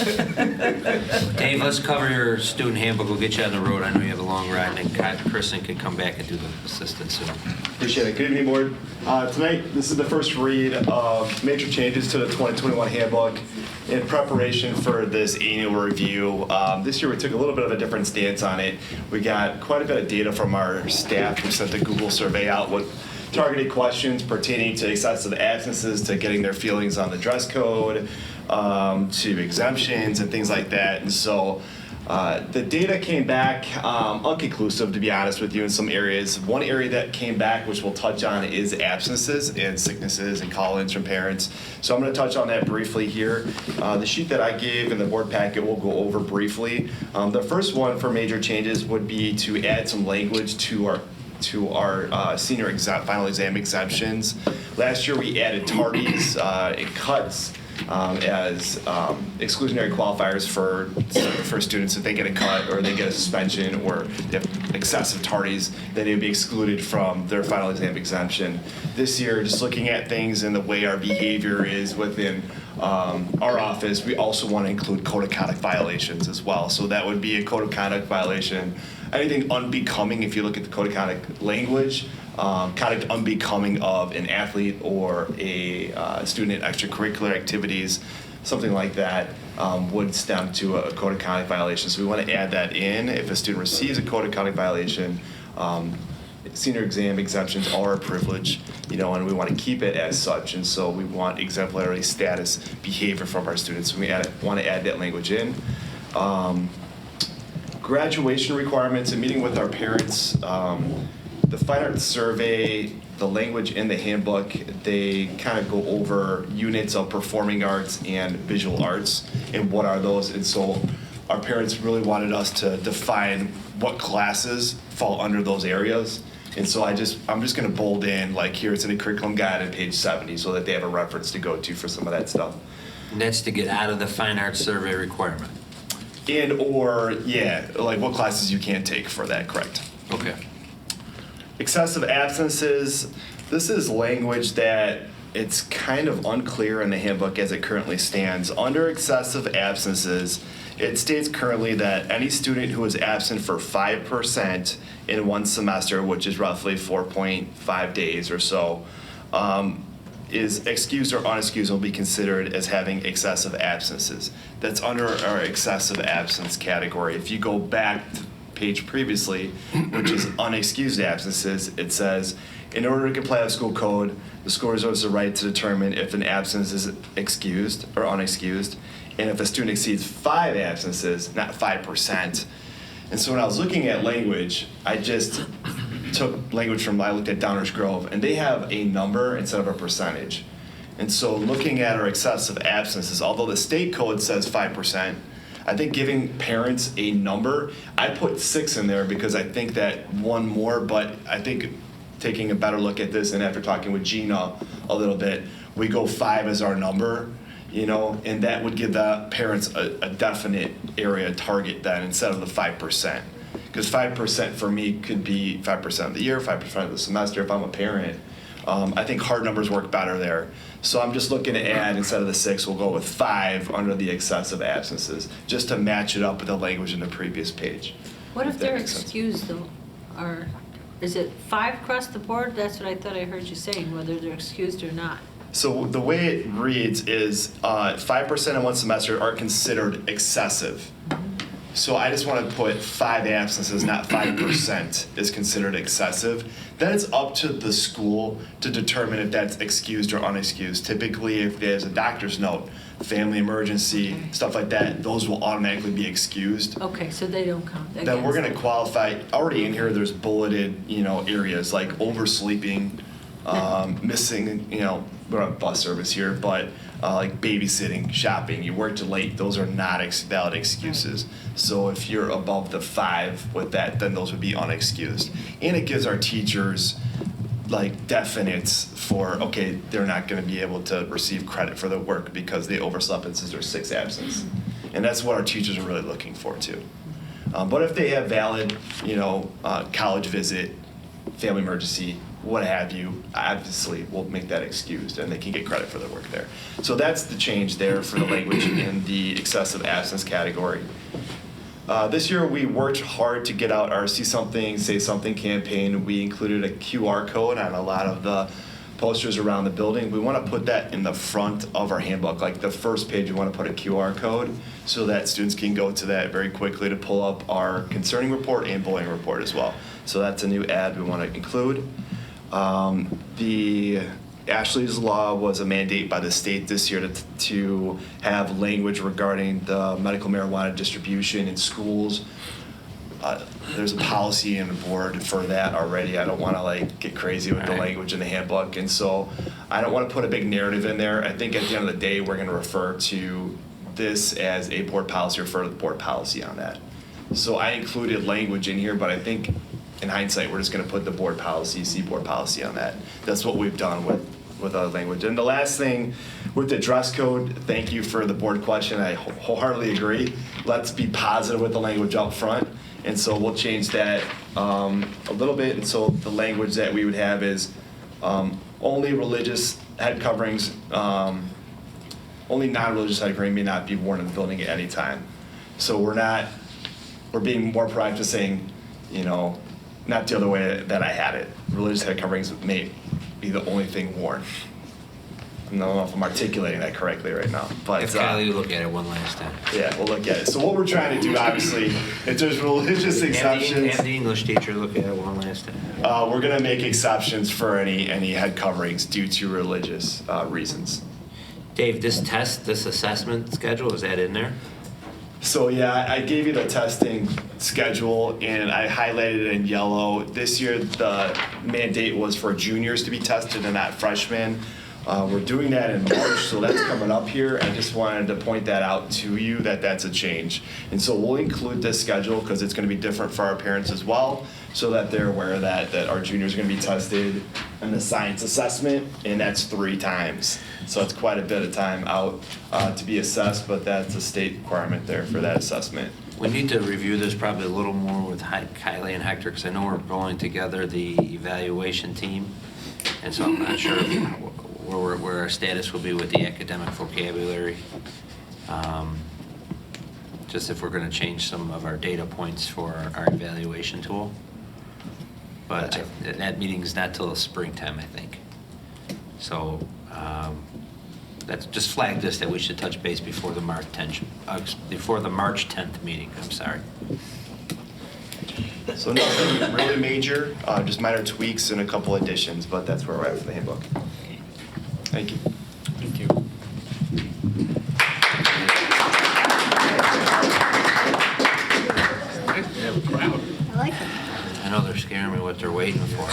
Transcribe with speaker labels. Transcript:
Speaker 1: Dave, let's cover your student handbook. We'll get you on the road. I know you have a long ride, and then Kristen can come back and do the assistant soon.
Speaker 2: Appreciate it. Good evening, board. Tonight, this is the first read of major changes to the 2021 handbook in preparation for this annual review. This year, we took a little bit of a different stance on it. We got quite a bit of data from our staff. We sent the Google survey out with targeted questions pertaining to excessive absences, to getting their feelings on the dress code, to exemptions and things like that. And so the data came back inconclusive, to be honest with you, in some areas. One area that came back, which we'll touch on, is absences and sicknesses and call-ins from parents. So I'm going to touch on that briefly here. The sheet that I gave in the board packet we'll go over briefly. The first one for major changes would be to add some language to our senior final exam exemptions. Last year we added tardies and cuts as exclusionary qualifiers for students. If they get a cut or they get a suspension or they have excessive tardies, then they would be excluded from their final exam exemption. This year, just looking at things and the way our behavior is within our office, we also want to include code of conduct violations as well. So that would be a code of conduct violation. Anything unbecoming, if you look at the code of conduct language, conduct unbecoming of an athlete or a student in extracurricular activities, something like that, would stem to a code of conduct violation. So we want to add that in. If a student receives a code of conduct violation, senior exam exemptions are a privilege, and we want to keep it as such. And so we want exemplary status behavior from our students. So we want to add that language in. Graduation requirements and meeting with our parents. The fine arts survey, the language in the handbook, they kind of go over units of performing arts and visual arts and what are those. And so our parents really wanted us to define what classes fall under those areas. And so I'm just going to bold in, like here it's in the curriculum guide on page 70 so that they have a reference to go to for some of that stuff.
Speaker 1: And that's to get out of the fine arts survey requirement.
Speaker 2: Like what classes you can't take for that, correct?
Speaker 1: Okay.
Speaker 2: Excessive absences, this is language that it's kind of unclear in the handbook as it currently stands. Under excessive absences, it states currently that any student who is absent for 5% in one semester, which is roughly 4.5 days or so, is excused or unexcused will be considered as having excessive absences. That's under our excessive absence category. If you go back to page previously, which is unexcused absences, it says, in order to comply with school code, the school reserves the right to determine if an absence is excused or unexcused, and if a student exceeds 5 absences, not 5%. And so when I was looking at language, I just took language from, I looked at Downers Grove, and they have a number instead of a percentage. And so looking at our excessive absences, although the state code says 5%, I think giving parents a number, I put 6 in there because I think that one more, but I think taking a better look at this and after talking with Gina a little bit, we go 5 as our number, and that would give the parents a definite area target then instead of the 5%. Because 5% for me could be 5% of the year, 5% of the semester if I'm a parent. I think hard numbers work better there. So I'm just looking to add, instead of the 6, we'll go with 5 under the excessive absences, just to match it up with the language in the previous page.
Speaker 3: What if they're excused though? Or is it 5 across the board? That's what I thought I heard you saying, whether they're excused or not.
Speaker 2: So the way it reads is 5% in one semester are considered excessive. So I just want to put 5 absences, not 5% is considered excessive. Then it's up to the school to determine if that's excused or unexcused. Typically, if there's a doctor's note, family emergency, stuff like that, those will automatically be excused.
Speaker 3: Okay, so they don't count.
Speaker 2: Then we're going to qualify, already in here, there's bulleted, areas like oversleeping, missing, we're on bus service here, but like babysitting, shopping, you worked late, those are not valid excuses. So if you're above the 5 with that, then those would be unexcused. And it gives our teachers like definites for, okay, they're not going to be able to receive credit for the work because they overslept and since there's 6 absence. And that's what our teachers are really looking for too. But if they have valid, college visit, family emergency, what have you, obviously we'll make that excused and they can get credit for their work there. So that's the change there for the language in the excessive absence category. This year we worked hard to get out our See Something, Say Something campaign. We included a QR code on a lot of the posters around the building. We want to put that in the front of our handbook, like the first page we want to put a QR code so that students can go to that very quickly to pull up our concerning report and bullying report as well. So that's a new ad we want to include. The Ashley's Law was a mandate by the state this year to have language regarding the medical marijuana distribution in schools. There's a policy and a board for that already. I don't want to like get crazy with the language in the handbook, and so I don't want to put a big narrative in there. I think at the end of the day, we're going to refer to this as a board policy, refer to the board policy on that. So I included language in here, but I think in hindsight, we're just going to put the board policy, see board policy on that. That's what we've done with other language. And the last thing with the dress code, thank you for the board question. I wholeheartly agree. Let's be positive with the language up front. And so we'll change that a little bit. And so the language that we would have is only religious head coverings, only non-religious head covering may not be worn in the building at any time. So we're being more proactive saying, you know, not the other way that I had it. Religious head coverings may be the only thing worn. I don't know if I'm articulating that correctly right now, but
Speaker 1: If Kylie, look at it one last time.
Speaker 2: yeah, we'll look at it. So what we're trying to do, obviously, if there's religious exceptions,
Speaker 1: Have the English teacher look at it one last time.
Speaker 2: we're going to make exceptions for any head coverings due to religious reasons.
Speaker 1: Dave, this assessment schedule, is that in there?
Speaker 2: So yeah, I gave you the testing schedule and I highlighted it in yellow. This year, the mandate was for juniors to be tested and not freshmen. We're doing that in March, so that's coming up here. I just wanted to point that out to you that that's a change. And so we'll include this schedule because it's going to be different for our parents as well, so that they're aware of that our juniors are going to be tested in the science assessment, and that's 3 times. So it's quite a bit of time out to be assessed, but that's a state requirement there for that assessment.
Speaker 1: We need to review this probably a little more with Kylie and Hector, because I know we're pulling together the evaluation team, and so I'm not sure where our status will be with the academic vocabulary. Just if we're going to change some of our data points for our evaluation tool. But
Speaker 2: Gotcha.
Speaker 1: that meeting's not till springtime, I think. So that's just flag this that we should touch base before the March 10th meeting. I'm sorry.
Speaker 2: So nothing really major, just minor tweaks and a couple additions, but that's where we're at for the handbook. Thank you.
Speaker 4: Thank you. We have a crowd.
Speaker 3: I like it.
Speaker 1: I know they're scaring me what they're waiting for.